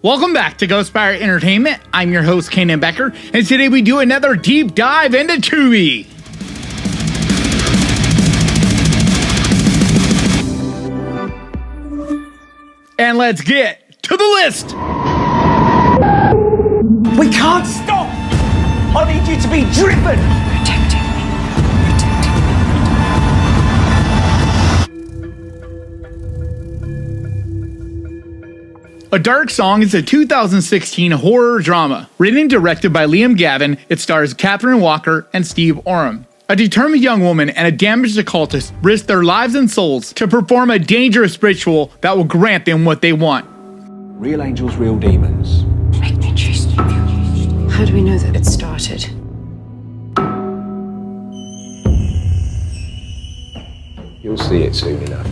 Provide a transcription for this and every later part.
Welcome back to Ghostfire Entertainment. I'm your host, Kanan Becker, and today we do another deep dive into Tubi. And let's get to the list. We can't stop. I need you to be driven. Protecting me. A Dark Song is a 2016 horror drama. Written and directed by Liam Gavin, it stars Catherine Walker and Steve Oram. A determined young woman and a damaged occultist risk their lives and souls to perform a dangerous ritual that will grant them what they want. Real angels, real demons. Make me trust you. How do we know that it started? You'll see it soon enough.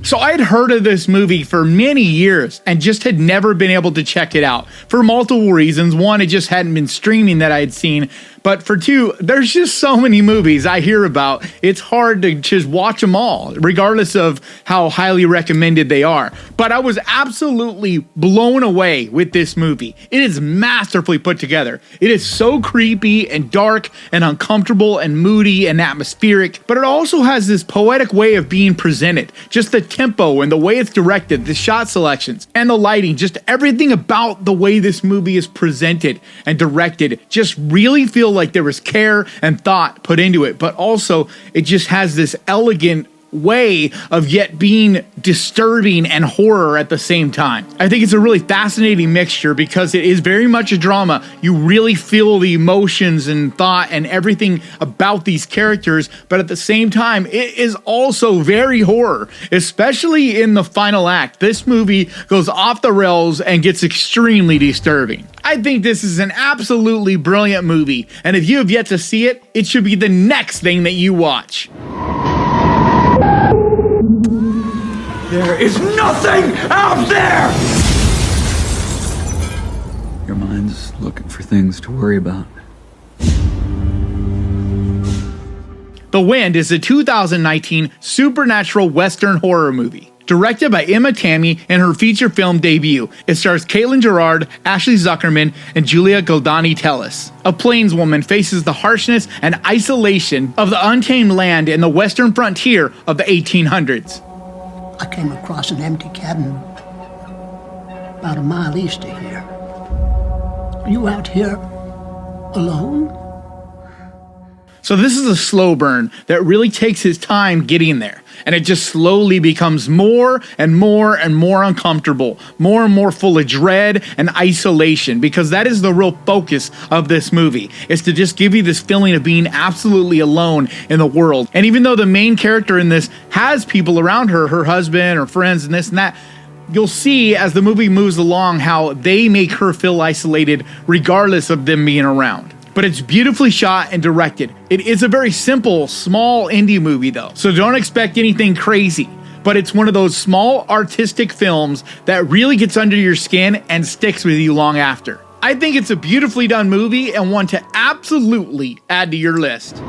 So I'd heard of this movie for many years and just had never been able to check it out for multiple reasons. One, it just hadn't been streaming that I had seen. But for two, there's just so many movies I hear about. It's hard to just watch them all, regardless of how highly recommended they are. But I was absolutely blown away with this movie. It is masterfully put together. It is so creepy and dark and uncomfortable and moody and atmospheric, but it also has this poetic way of being presented. Just the tempo and the way it's directed, the shot selections and the lighting, just everything about the way this movie is presented and directed just really feel like there was care and thought put into it, but also it just has this elegant way of yet being disturbing and horror at the same time. I think it's a really fascinating mixture because it is very much a drama. You really feel the emotions and thought and everything about these characters, but at the same time, it is also very horror, especially in the final act. This movie goes off the rails and gets extremely disturbing. I think this is an absolutely brilliant movie, and if you have yet to see it, it should be the next thing that you watch. There is nothing out there! Your mind's looking for things to worry about. The Wind is a 2019 supernatural Western horror movie. Directed by Emma Tammy in her feature film debut, it stars Caitlin Gerard, Ashley Zuckerman, and Julia Goldani-Tellis. A plainswoman faces the harshness and isolation of the untamed land in the western frontier of the 1800s. I came across an empty cabin about a mile east of here. Are you out here alone? So this is a slow burn that really takes his time getting there, and it just slowly becomes more and more and more uncomfortable, more and more full of dread and isolation, because that is the real focus of this movie, is to just give you this feeling of being absolutely alone in the world. And even though the main character in this has people around her, her husband or friends and this and that, you'll see as the movie moves along how they make her feel isolated regardless of them being around. But it's beautifully shot and directed. It is a very simple, small indie movie though, so don't expect anything crazy. But it's one of those small artistic films that really gets under your skin and sticks with you long after. I think it's a beautifully done movie and one to absolutely add to your list.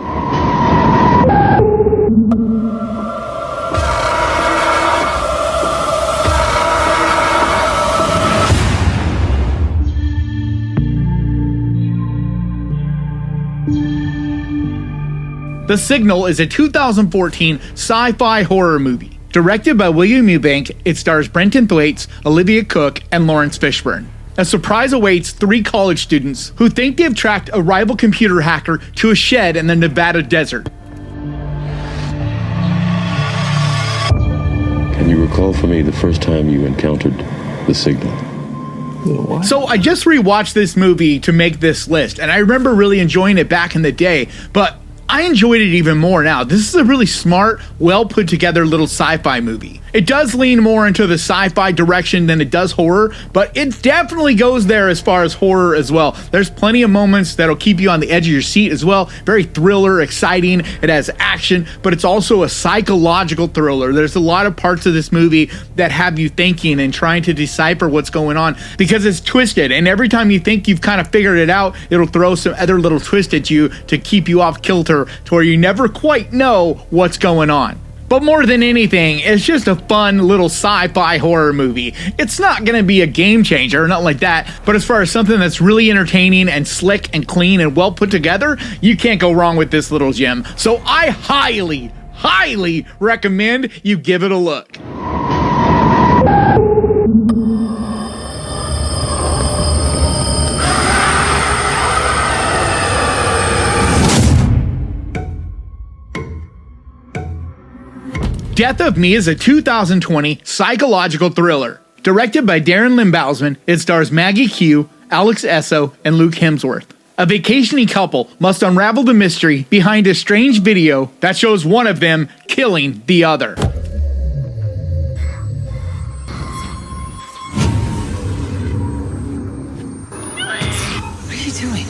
The Signal is a 2014 sci-fi horror movie. Directed by William Eubank, it stars Brenton Thwaites, Olivia Cooke, and Lawrence Fishburne. A surprise awaits three college students who think they have tracked a rival computer hacker to a shed in the Nevada desert. Can you recall for me the first time you encountered the Signal? So I just rewatched this movie to make this list, and I remember really enjoying it back in the day, but I enjoyed it even more now. This is a really smart, well put together little sci-fi movie. It does lean more into the sci-fi direction than it does horror, but it definitely goes there as far as horror as well. There's plenty of moments that'll keep you on the edge of your seat as well. Very thriller, exciting. It has action, but it's also a psychological thriller. There's a lot of parts of this movie that have you thinking and trying to decipher what's going on because it's twisted. And every time you think you've kind of figured it out, it'll throw some other little twist at you to keep you off kilter to where you never quite know what's going on. But more than anything, it's just a fun little sci-fi horror movie. It's not gonna be a game changer or nothing like that, but as far as something that's really entertaining and slick and clean and well put together, you can't go wrong with this little gem. So I highly recommend you give it a look. Death of Me is a 2020 psychological thriller. Directed by Darren Lynn Bousman, it stars Maggie Q, Alex Esso, and Luke Hemsworth. A vacationing couple must unravel the mystery behind a strange video that shows one of them killing the other. What are you doing?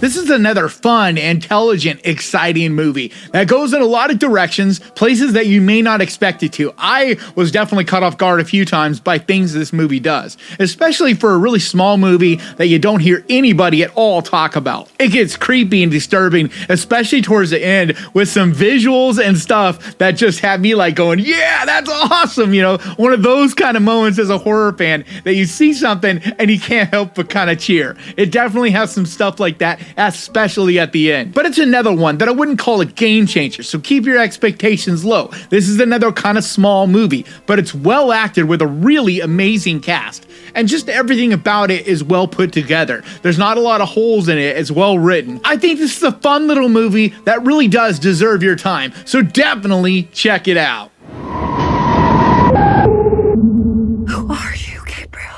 This is another fun, intelligent, exciting movie that goes in a lot of directions, places that you may not expect it to. I was definitely caught off guard a few times by things this movie does, especially for a really small movie that you don't hear anybody at all talk about. It gets creepy and disturbing, especially towards the end with some visuals and stuff that just had me like going, yeah, that's awesome. You know, one of those kind of moments as a horror fan that you see something and you can't help but kind of cheer. It definitely has some stuff like that, especially at the end. But it's another one that I wouldn't call a game changer, so keep your expectations low. This is another kind of small movie, but it's well acted with a really amazing cast. And just everything about it is well put together. There's not a lot of holes in it, it's well written. I think this is a fun little movie that really does deserve your time, so definitely check it out. Who are you, Gabriel?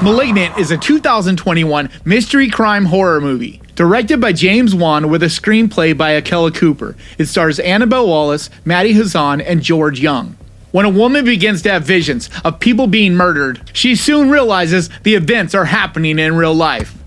Malignant is a 2021 mystery crime horror movie. Directed by James Wan with a screenplay by Akela Cooper. It stars Annabelle Wallace, Maddie Hassan, and George Young. When a woman begins to have visions of people being murdered, she soon realizes the events are happening in real life.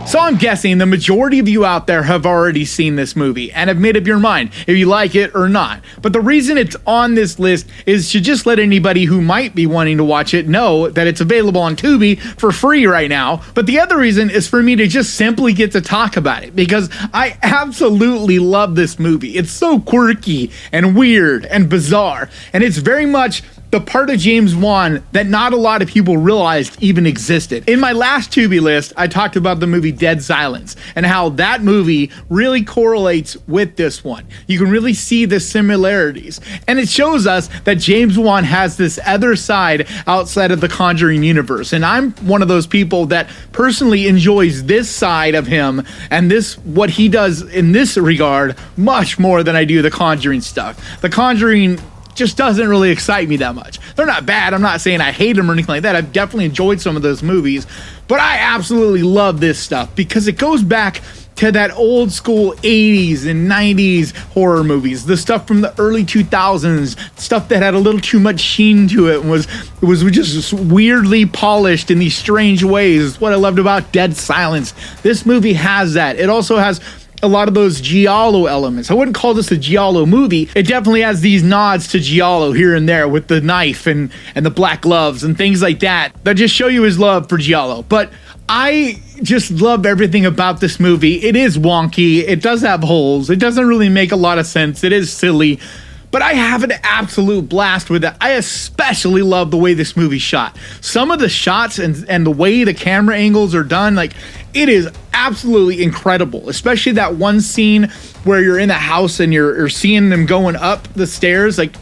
So I'm guessing the majority of you out there have already seen this movie and have made up your mind if you like it or not. But the reason it's on this list is to just let anybody who might be wanting to watch it know that it's available on Tubi for free right now. But the other reason is for me to just simply get to talk about it because I absolutely love this movie. It's so quirky and weird and bizarre, and it's very much the part of James Wan that not a lot of people realized even existed. In my last Tubi list, I talked about the movie Dead Silence and how that movie really correlates with this one. You can really see the similarities. And it shows us that James Wan has this other side outside of the Conjuring universe. And I'm one of those people that personally enjoys this side of him and what he does in this regard much more than I do the Conjuring stuff. The Conjuring just doesn't really excite me that much. They're not bad. I'm not saying I hate them or anything like that. I've definitely enjoyed some of those movies, but I absolutely love this stuff because it goes back to that old school 80s and 90s horror movies, the stuff from the early 2000s, stuff that had a little too much sheen to it and was just weirdly polished in these strange ways. It's what I loved about Dead Silence. This movie has that. It also has a lot of those giallo elements. I wouldn't call this a giallo movie. It definitely has these nods to giallo here and there with the knife and the black gloves and things like that just show you his love for giallo. But I just love everything about this movie. It is wonky. It does have holes. It doesn't really make a lot of sense. It is silly. But I have an absolute blast with it. I especially love the way this movie's shot. Some of the shots and the way the camera angles are done, like, it is absolutely incredible. Especially that one scene where you're in the house and you're seeing them going up the stairs, like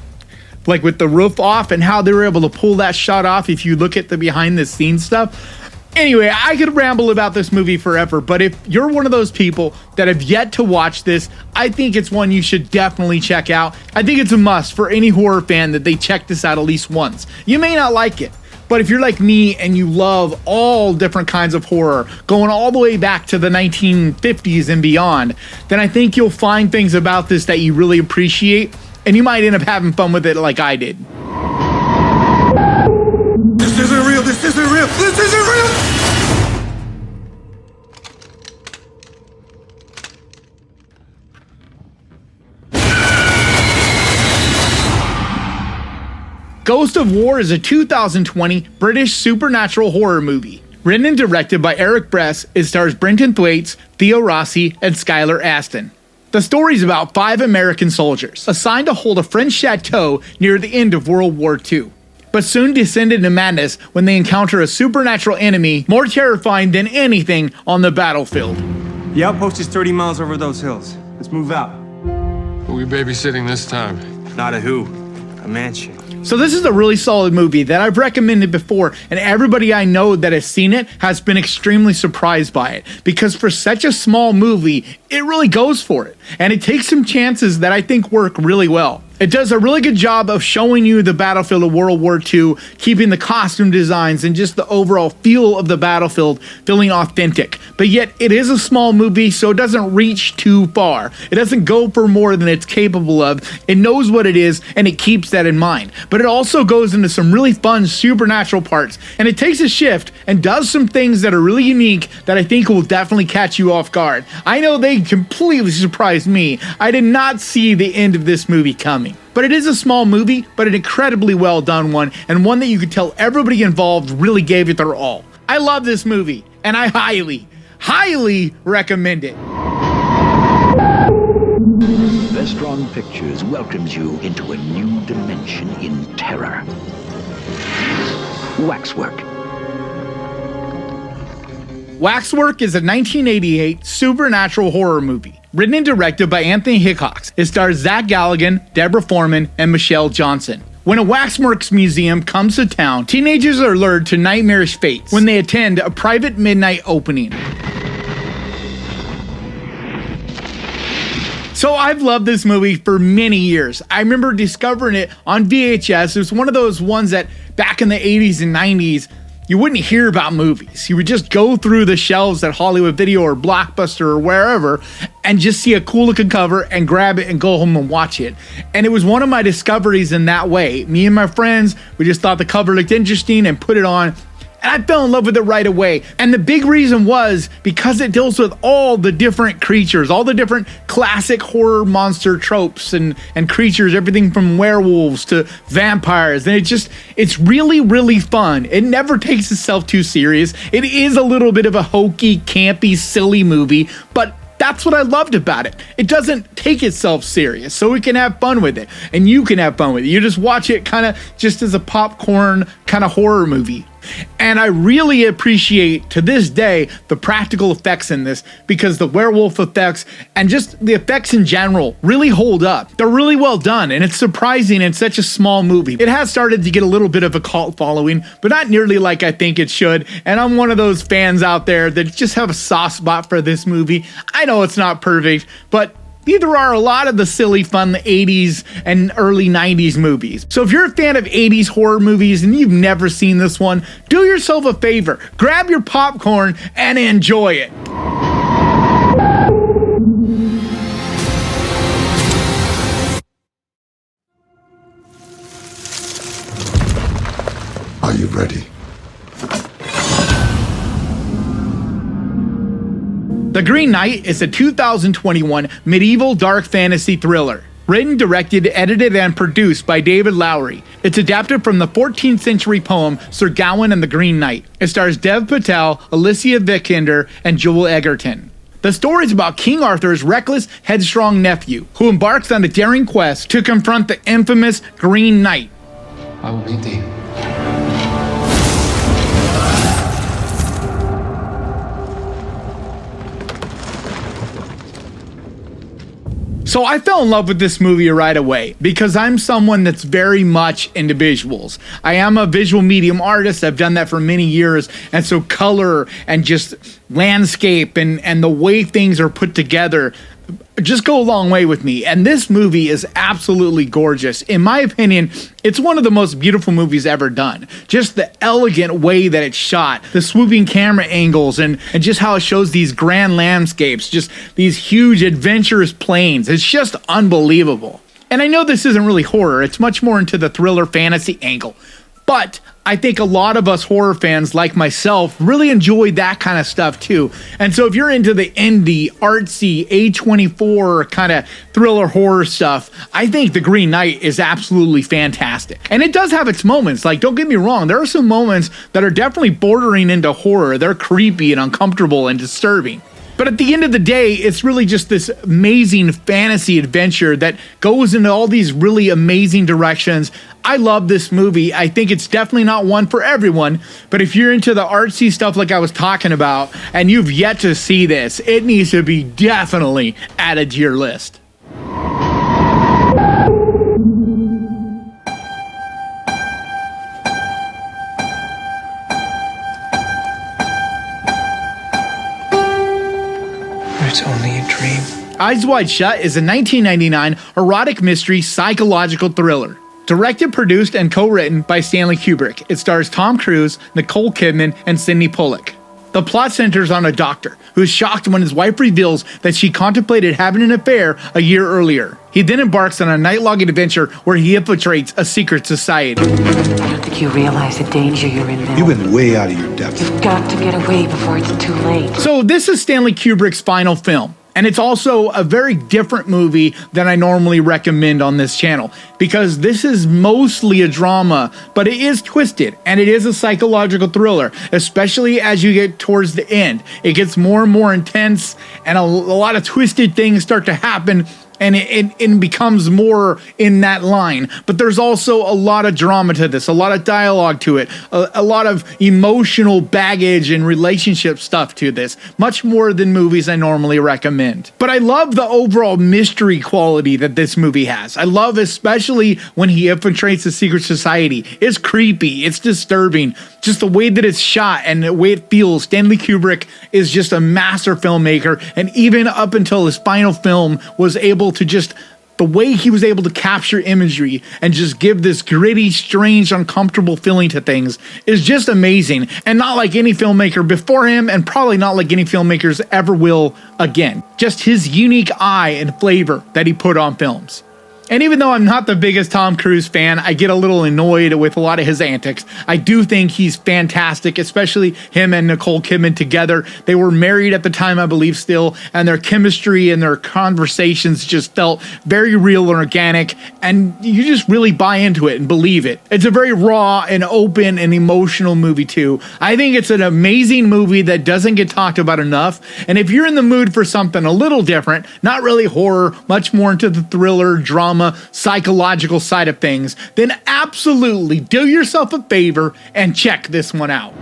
with the roof off, and how they were able to pull that shot off if you look at the behind the scenes stuff. Anyway, I could ramble about this movie forever, but if you're one of those people that have yet to watch this, I think it's one you should definitely check out. I think it's a must for any horror fan that they check this out at least once. You may not like it, but if you're like me and you love all different kinds of horror, going all the way back to the 1950s and beyond, then I think you'll find things about this that you really appreciate, and you might end up having fun with it like I did. This isn't real. This isn't real. This isn't real! Ghost of War is a 2020 British supernatural horror movie. Written and directed by Eric Bress, it stars Brenton Thwaites, Theo Rossi, and Skylar Astin. The story is about 5 American soldiers assigned to hold a French chateau near the end of World War II, but soon descend into madness when they encounter a supernatural enemy more terrifying than anything on the battlefield. The outpost is 30 miles over those hills. Let's move out. Who are we babysitting this time? Not a who, a mansion. So this is a really solid movie that I've recommended before, and everybody I know that has seen it has been extremely surprised by it, because for such a small movie, it really goes for it, and it takes some chances that I think work really well. It does a really good job of showing you the battlefield of World War II, keeping the costume designs and just the overall feel of the battlefield feeling authentic. But yet, it is a small movie, so it doesn't reach too far. It doesn't go for more than it's capable of. It knows what it is, and it keeps that in mind. But it also goes into some really fun supernatural parts, and it takes a shift and does some things that are really unique that I think will definitely catch you off guard. I know they completely surprised me. I did not see the end of this movie coming. But it is a small movie, but an incredibly well done one, and one that you could tell everybody involved really gave it their all. I love this movie, and I highly recommend it. Vestron Pictures welcomes you into a new dimension in terror. Waxwork. Waxwork is a 1988 supernatural horror movie. Written and directed by Anthony Hickox, it stars Zach Galligan, Deborah Foreman, and Michelle Johnson. When a Waxworks museum comes to town, teenagers are lured to nightmarish fates when they attend a private midnight opening. So I've loved this movie for many years. I remember discovering it on VHS. It was one of those ones that back in the 80s and 90s, you wouldn't hear about movies. You would just go through the shelves at Hollywood Video or Blockbuster or wherever and just see a cool looking cover and grab it and go home and watch it. And it was one of my discoveries in that way. Me and my friends, we just thought the cover looked interesting and put it on. And I fell in love with it right away. And the big reason was because it deals with all the different creatures, all the different classic horror monster tropes and creatures, everything from werewolves to vampires. And it's really fun. It never takes itself too serious. It is a little bit of a hokey, campy, silly movie, but that's what I loved about it. It doesn't take itself serious, so we can have fun with it. And you can have fun with it. You just watch it kind of just as a popcorn kind of horror movie. And I really appreciate, to this day, the practical effects in this, because the werewolf effects and just the effects in general really hold up. They're really well done, and it's surprising in such a small movie. It has started to get a little bit of a cult following, but not nearly like I think it should. And I'm one of those fans out there that just have a soft spot for this movie. I know it's not perfect, but neither are a lot of the silly, fun 80s and early 90s movies. So if you're a fan of 80s horror movies and you've never seen this one, do yourself a favor. Grab your popcorn and enjoy it. Are you ready? The Green Knight is a 2021 medieval dark fantasy thriller. Written, directed, edited, and produced by David Lowery. It's adapted from the 14th century poem Sir Gawain and the Green Knight. It stars Dev Patel, Alicia Vikander, and Joel Egerton. The story is about King Arthur's reckless, headstrong nephew, who embarks on a daring quest to confront the infamous Green Knight. I will meet thee. So I fell in love with this movie right away because I'm someone that's very much into visuals. I am a visual medium artist. I've done that for many years. And so color and just landscape and the way things are put together just go a long way with me. And this movie is absolutely gorgeous. In my opinion, it's one of the most beautiful movies ever done. Just the elegant way that it's shot, the swooping camera angles, and just how it shows these grand landscapes, just these huge adventurous plains. It's just unbelievable. And I know this isn't really horror. It's much more into the thriller fantasy angle. But I think a lot of us horror fans like myself really enjoy that kind of stuff too. And so if you're into the indie, artsy, A24 kind of thriller horror stuff, I think The Green Knight is absolutely fantastic. And it does have its moments. Like, don't get me wrong, there are some moments that are definitely bordering into horror. They're creepy and uncomfortable and disturbing. But at the end of the day, it's really just this amazing fantasy adventure that goes into all these really amazing directions. I love this movie. I think it's definitely not one for everyone, but if you're into the artsy stuff like I was talking about, and you've yet to see this, it needs to be definitely added to your list. It's only a dream. Eyes Wide Shut is a 1999 erotic mystery psychological thriller. Directed, produced, and co-written by Stanley Kubrick. It stars Tom Cruise, Nicole Kidman, and Sidney Pollack. The plot centers on a doctor who is shocked when his wife reveals that she contemplated having an affair a year earlier. He then embarks on a night-long adventure where he infiltrates a secret society. I don't think you realize the danger you're in now. You've been way out of your depth. You've got to get away before it's too late. So this is Stanley Kubrick's final film. And it's also a very different movie than I normally recommend on this channel, because this is mostly a drama, but it is twisted and it is a psychological thriller, especially as you get towards the end. It gets more and more intense and a lot of twisted things start to happen, and it becomes more in that line. But there's also a lot of drama to this, a lot of dialogue to it, a lot of emotional baggage and relationship stuff to this, much more than movies I normally recommend. But I love the overall mystery quality that this movie has. I love especially when he infiltrates the secret society. It's creepy, it's disturbing, just the way that it's shot and the way it feels. Stanley Kubrick is just a master filmmaker, and even up until his final film was able to just, the way he was able to capture imagery and just give this gritty, strange, uncomfortable feeling to things is just amazing, and not like any filmmaker before him, and probably not like any filmmakers ever will again. Just his unique eye and flavor that he put on films. And even though I'm not the biggest Tom Cruise fan, I get a little annoyed with a lot of his antics. I do think he's fantastic, especially him and Nicole Kidman together. They were married at the time, I believe, still, and their chemistry and their conversations just felt very real and organic, and you just really buy into it and believe it. It's a very raw and open and emotional movie too. I think it's an amazing movie that doesn't get talked about enough, and if you're in the mood for something a little different, not really horror, much more into the thriller, drama, psychological side of things, then absolutely do yourself a favor and check this one out.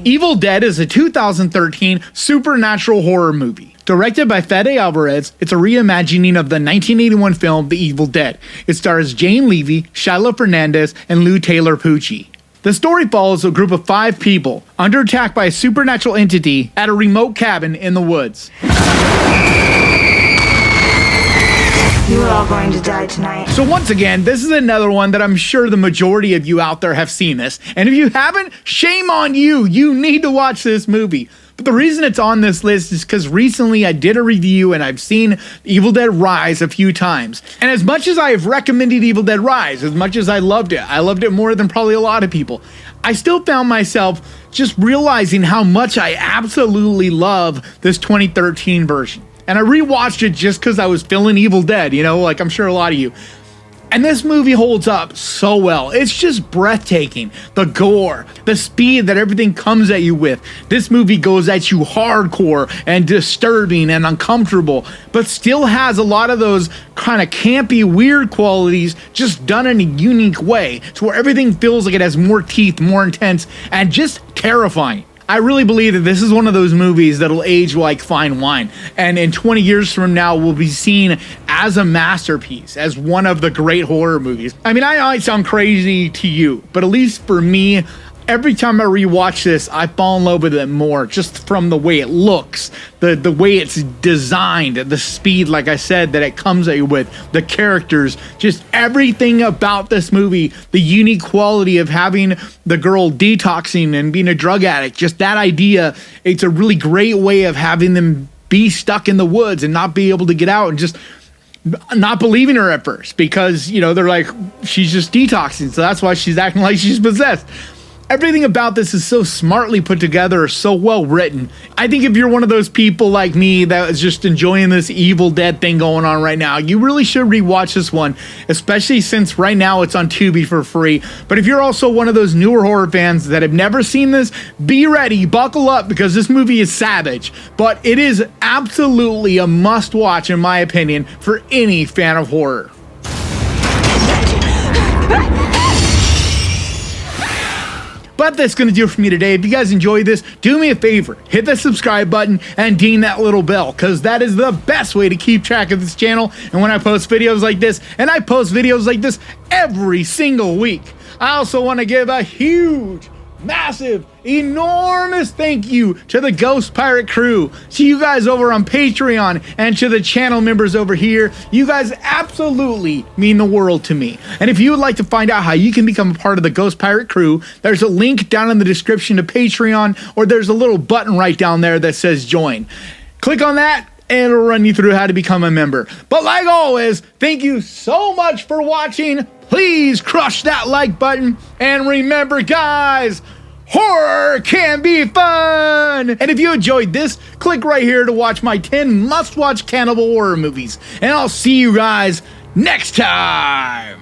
Evil Dead is a 2013 supernatural horror movie. Directed by Fede Alvarez, it's a reimagining of the 1981 film The Evil Dead. It stars Jane Levy, Shiloh Fernandez, and Lou Taylor Pucci. The story follows a group of 5 people under attack by a supernatural entity at a remote cabin in the woods. You are all going to die tonight. So once again, this is another one that I'm sure the majority of you out there have seen this. And if you haven't, shame on you. You need to watch this movie. But the reason it's on this list is because recently I did a review and I've seen Evil Dead Rise a few times. And as much as I have recommended Evil Dead Rise, as much as I loved it more than probably a lot of people, I still found myself just realizing how much I absolutely love this 2013 version. And I rewatched it just because I was feeling Evil Dead, you know, like I'm sure a lot of you. And this movie holds up so well. It's just breathtaking. The gore, the speed that everything comes at you with. This movie goes at you hardcore and disturbing and uncomfortable, but still has a lot of those kind of campy, weird qualities just done in a unique way to where everything feels like it has more teeth, more intense, and just terrifying. I really believe that this is one of those movies that'll age like fine wine, and in 20 years from now will be seen as a masterpiece, as one of the great horror movies. I mean, I might sound crazy to you, but at least for me, every time I rewatch this, I fall in love with it more, just from the way it looks, the way it's designed, the speed, like I said, that it comes at you with, the characters, just everything about this movie, the unique quality of having the girl detoxing and being a drug addict, just that idea. It's a really great way of having them be stuck in the woods and not be able to get out, and just not believing her at first because, you know, they're like, she's just detoxing, so that's why she's acting like she's possessed. Everything about this is so smartly put together, so well written. I think if you're one of those people like me that is just enjoying this Evil Dead thing going on right now, you really should rewatch this one, especially since right now it's on Tubi for free. But if you're also one of those newer horror fans that have never seen this, be ready, buckle up, because this movie is savage. But it is absolutely a must-watch, in my opinion, for any fan of horror. But that's going to do it for me today. If you guys enjoyed this, do me a favor, hit the subscribe button and ding that little bell, because that is the best way to keep track of this channel. And when I post videos like this, and I post videos like this every single week, I also want to give a huge, massive, enormous thank you to the Ghost Pirate crew, to you guys over on Patreon, and to the channel members over here. You guys absolutely mean the world to me. And if you would like to find out how you can become a part of the Ghost Pirate crew, there's a link down in the description to Patreon, or there's a little button right down there that says join. Click on that and it'll run you through how to become a member. But like always, thank you so much for watching. Please crush that like button, and remember, guys, horror can be fun! And if you enjoyed this, click right here to watch my 10 must-watch cannibal horror movies. And I'll see you guys next time!